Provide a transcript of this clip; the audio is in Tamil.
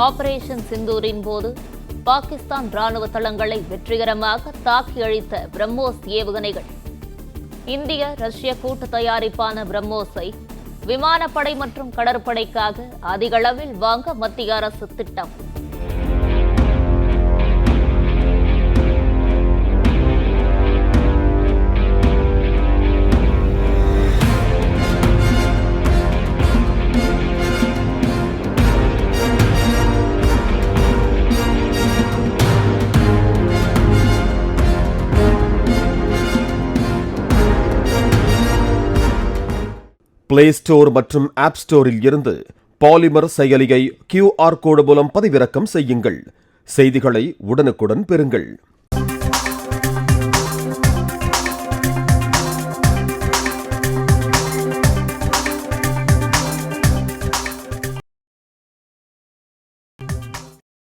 ஆபரேஷன் சிந்தூரின் போது பாகிஸ்தான் ராணுவ தளங்களை வெற்றிகரமாக தாக்கி அழித்த பிரம்மோஸ் ஏவுகணைகள். இந்திய ரஷ்ய கூட்டு தயாரிப்பான பிரம்மோஸை விமானப்படை மற்றும் கடற்படைக்காக அதிக அளவில் வாங்க மத்திய அரசு திட்டம். பிளே ஸ்டோர் மற்றும் ஆப் ஸ்டோரில் இருந்து பாலிமர் செயலியை QR கோடு மூலம் பதிவிறக்கம் செய்யுங்கள். செய்திகளை உடனுக்குடன் பெறுங்கள்.